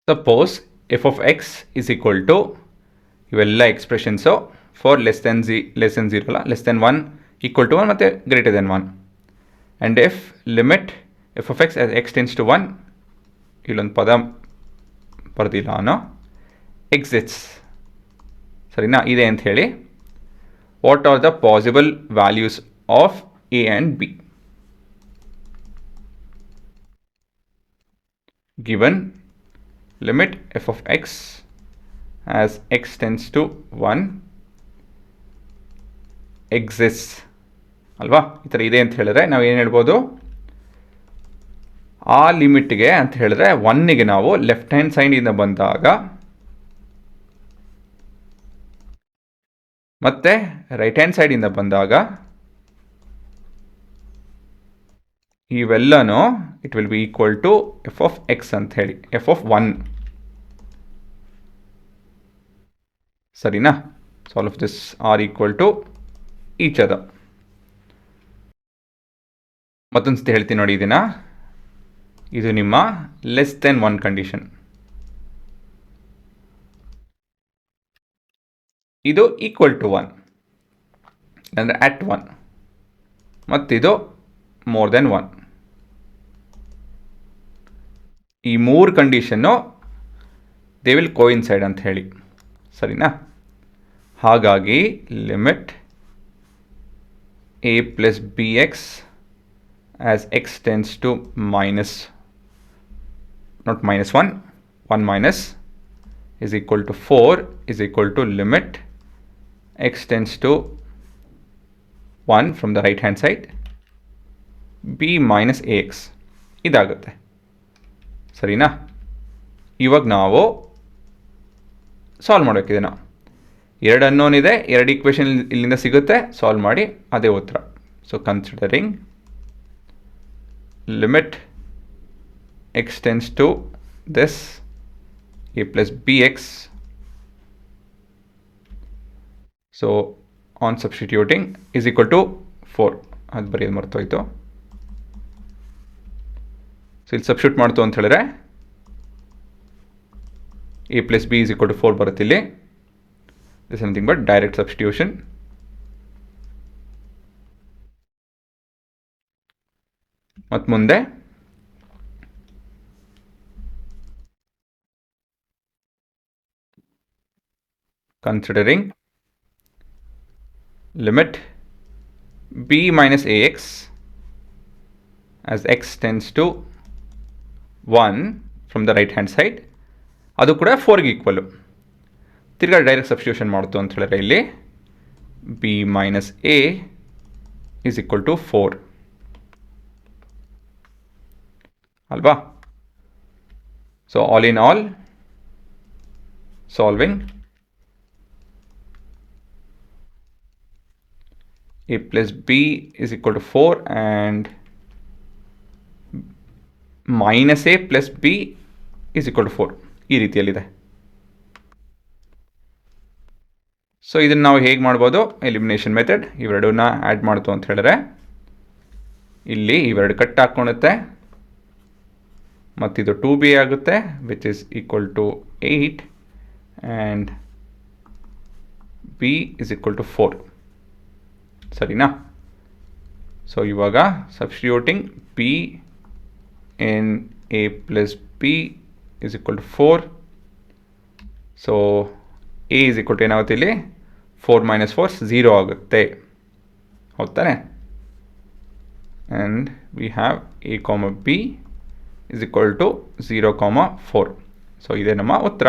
Suppose f of x is equal to ಇವೆಲ್ಲ expressions for less than 0 ಅಲ್ಲ, less than 1 equal to 1 ಮತ್ತು greater than 1. And f limit f of x as x tends to 1, ಇಲ್ಲೊಂದು ಪದ ಬರ್ದಿಲ್ಲ ನಾನು, exits, ಸರಿನಾ, ಇದೆ ಅಂತ ಹೇಳಿ. What are the possible values of A and be given limit f of X as x tends to 1 exists ಅಲ್ವಾ. ಈ ಥರ ಇದೆ ಅಂತ ಹೇಳಿದ್ರೆ ನಾವು ಏನು ಹೇಳ್ಬೋದು, ಆ ಲಿಮಿಟ್ಗೆ ಅಂತ ಹೇಳಿದ್ರೆ 1ಗೆ ನಾವು ಲೆಫ್ಟ್ ಹ್ಯಾಂಡ್ ಸೈಡಿಂದ ಬಂದಾಗ ಮತ್ತೆ ರೈಟ್ ಹ್ಯಾಂಡ್ ಸೈಡಿಂದ ಬಂದಾಗ ಇವೆಲ್ಲನೂ it will be equal to f of x ಅಂತ ಹೇಳಿ, ಎಫ್ ಆಫ್ 1, ಸರಿನಾ. So all of this are equal to each other. ಮತ್ತೊಂದು ಸತಿ ಹೇಳ್ತೀನಿ ನೋಡಿ ಇದನ್ನ, ಇದು ನಿಮ್ಮ ಲೆಸ್ ದೆನ್ 1 ಕಂಡೀಷನ್, ಇದು ಈಕ್ವಲ್ ಟು 1 ಅಂದರೆ ಅಟ್ 1, ಮತ್ತಿದು ಮೋರ್ ದೆನ್ 1. ಈ 3 ಕಂಡೀಷನ್ನು ದೇ ವಿಲ್ ಕೋಇನ್ಸೈಡ್ ಅಂತ ಹೇಳಿ, ಸರಿನಾ. ಹಾಗಾಗಿ limit a plus b x as x tends to minus, not minus 1, 1 minus is equal to 4 is equal to limit x tends to 1 from the right hand side b minus ax ಇದಾಗುತ್ತೆ, ಸರಿನಾ. ಇವಾಗ ನಾವು solve ಮಾಡಬೇಕಿದೆ. ನಾವು 2 unknown ಇದೆ, 2 equation ಇಲ್ಲಿಂದ ಸಿಗುತ್ತೆ, solve ಮಾಡಿ ಅದೇ ಉತ್ತರ. So considering limit x tends to this a plus bx, so on substituting is equal to 4, ಅದು ಬರೆಯೋದು ಮರ್ತೋಯ್ತು. ಸೊ ಇಲ್ಲಿ ಸಬ್ಸ್ಟಿಟ್ಯೂಟ್ ಮಾಡ್ತು ಅಂತ ಹೇಳಿದ್ರೆ a plus b is equal to 4 ಬರುತ್ತೆ ಇಲ್ಲಿ. This nothing but direct substitution. ಮತ್ತು ಮುಂದೆ considering limit b minus ax as x tends to 1 from the right hand side, ಅದು ಕೂಡ 4ಗೆ ಈಕ್ವಲ್ಲು. ತಿರ್ಗಾ ಡೈರೆಕ್ಟ್ ಸಬ್ಸ್ಟಿಟ್ಯೂಷನ್ ಮಾಡ್ತು ಅಂತ ಹೇಳಿದ್ರೆ ಇಲ್ಲಿ b minus a is equal to 4 ಅಲ್ವಾ. So all in all solving a plus b is equal to 4 and minus a plus b is equal to 4 ಈ ರೀತಿಯಲ್ಲಿದೆ. ಸೊ ಇದನ್ನು ನಾವು ಹೇಗೆ ಮಾಡ್ಬೋದು, ಎಲಿಮಿನೇಷನ್ ಮೆಥಡ್. ಇವೆರಡನ್ನ ಆ್ಯಡ್ ಮಾಡ್ತು ಅಂತ ಹೇಳಿದ್ರೆ ಇಲ್ಲಿ ಇವೆರಡು ಕಟ್ ಹಾಕ್ಕೊಳುತ್ತೆ, ಮತ್ತಿದು 2b ಆಗುತ್ತೆ which is equal to 8 and b is equal to 4, ಸರಿನಾ. ಸೊ ಇವಾಗ substituting b in a plus b is equal to 4, so a is equal to ಏನಾಗುತ್ತೆ ಇಲ್ಲಿ 4 minus 4 0 ಆಗುತ್ತೆ, ಹೌದಾನೆ. and we have a comma b is equal to 0 comma 4. So ಇದೇ ನಮ್ಮ ಉತ್ತರ.